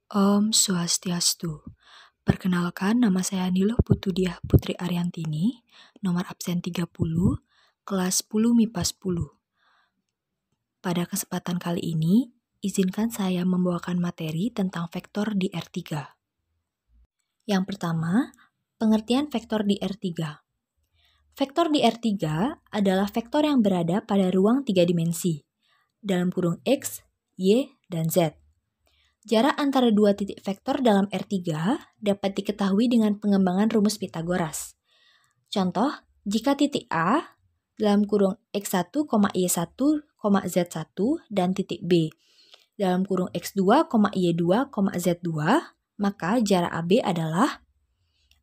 Om Swastiastu. Perkenalkan, nama saya Niluh Putudiah Putri Ariantini, nomor absen 30, kelas 10 MIPA 10. Pada kesempatan kali ini, izinkan saya membawakan materi tentang vektor di R3. Yang pertama, pengertian vektor di R3. Vektor di R3 adalah vektor yang berada pada ruang 3 dimensi, dalam kurung X, Y, dan Z. Jarak antara dua titik vektor dalam R3 dapat diketahui dengan pengembangan rumus Pythagoras. Contoh, jika titik A dalam kurung X1, Y1, Z1 dan titik B dalam kurung X2, Y2, Z2, maka jarak AB adalah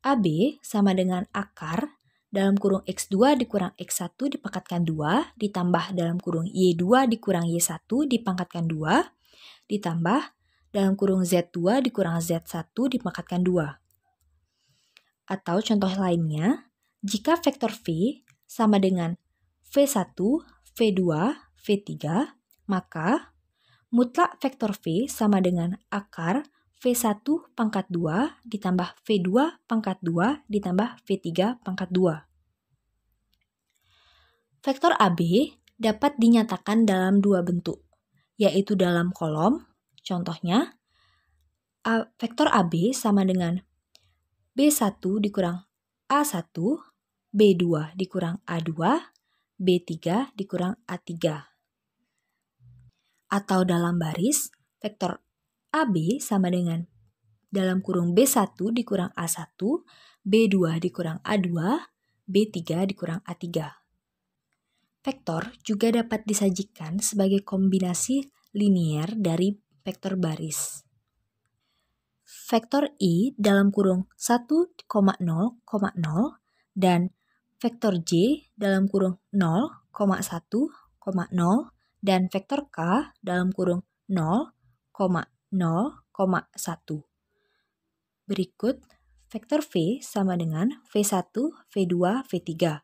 AB sama dengan akar dalam kurung X2 dikurang X1 dipangkatkan 2 ditambah dalam kurung Y2 dikurang Y1 dipangkatkan 2 ditambah dalam kurung Z2 dikurang Z1 dipangkatkan 2. Atau contoh lainnya, jika vektor V sama dengan V1, V2, V3, maka mutlak vektor V sama dengan akar V1 pangkat 2 ditambah V2 pangkat 2 ditambah V3 pangkat 2. Vektor AB dapat dinyatakan dalam dua bentuk, yaitu dalam kolom. Contohnya, vektor AB sama dengan B1 dikurang A1, B2 dikurang A2, B3 dikurang A3. Atau dalam baris, vektor AB sama dengan dalam kurung B1 dikurang A1, B2 dikurang A2, B3 dikurang A3. Vektor juga dapat disajikan sebagai kombinasi linier dari vektor baris. Vektor I dalam kurung 1,0,0 dan vektor J dalam kurung 0,1,0 dan vektor K dalam kurung 0,0,1. Berikut vektor V sama dengan V1, V2, V3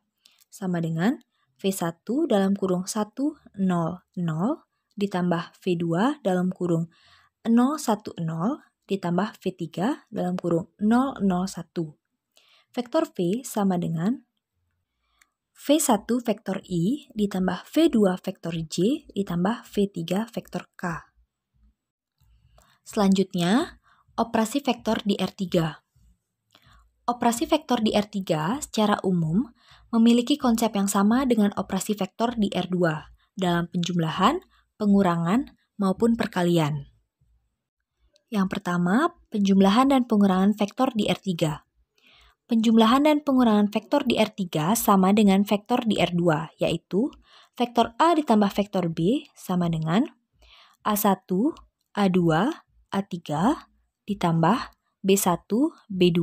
sama dengan V1 dalam kurung 1, 0, 0 ditambah V2 dalam kurung 0, 1, 0 ditambah V3 dalam kurung 0, 0, 1. Vektor V sama dengan V1 vektor I ditambah V2 vektor J ditambah V3 vektor K. Selanjutnya, operasi vektor di R3. Operasi vektor di R3 secara umum memiliki konsep yang sama dengan operasi vektor di R2 dalam penjumlahan, pengurangan, maupun perkalian. Yang pertama, penjumlahan dan pengurangan vektor di R3. Penjumlahan dan pengurangan vektor di R3 sama dengan vektor di R2, yaitu vektor A ditambah vektor B sama dengan A1, A2, A3 ditambah B1, B2,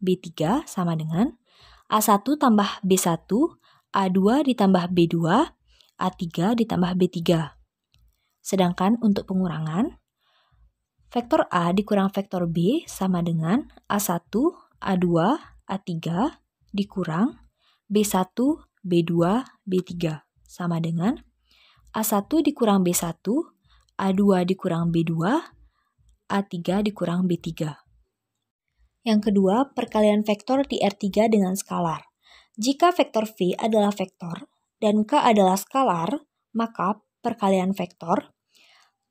B3 sama dengan A1 tambah B1, A2 ditambah B2, A3 ditambah B3. Sedangkan untuk pengurangan, vektor A dikurang vektor B sama dengan A1, A2, A3 dikurang B1, B2, B3 sama dengan A1 dikurang B1, A2 dikurang B2, A3 dikurang B3. Yang kedua, perkalian vektor di R3 dengan skalar. Jika vektor V adalah vektor dan K adalah skalar, maka perkalian vektor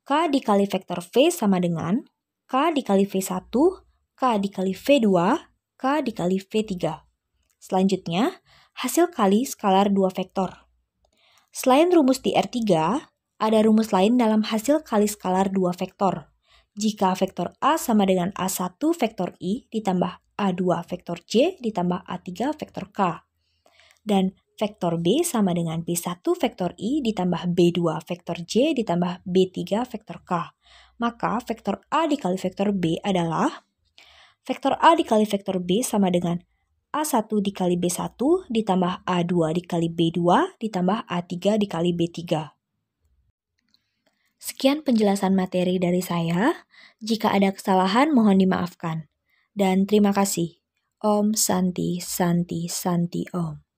K dikali vektor V sama dengan K dikali V1, K dikali V2, K dikali V3. Selanjutnya, hasil kali skalar dua vektor. Selain rumus di R3, ada rumus lain dalam hasil kali skalar dua vektor. Jika vektor A sama dengan A1 vektor I ditambah A2 vektor J ditambah A3 vektor K. Dan vektor B sama dengan B1 vektor I ditambah B2 vektor J ditambah B3 vektor K. Maka vektor A dikali vektor B adalah vektor A dikali vektor B sama dengan A1 dikali B1 ditambah A2 dikali B2 ditambah A3 dikali B3. Sekian penjelasan materi dari saya. Jika ada kesalahan mohon dimaafkan. Dan terima kasih. Om Santi Santi Santi Om.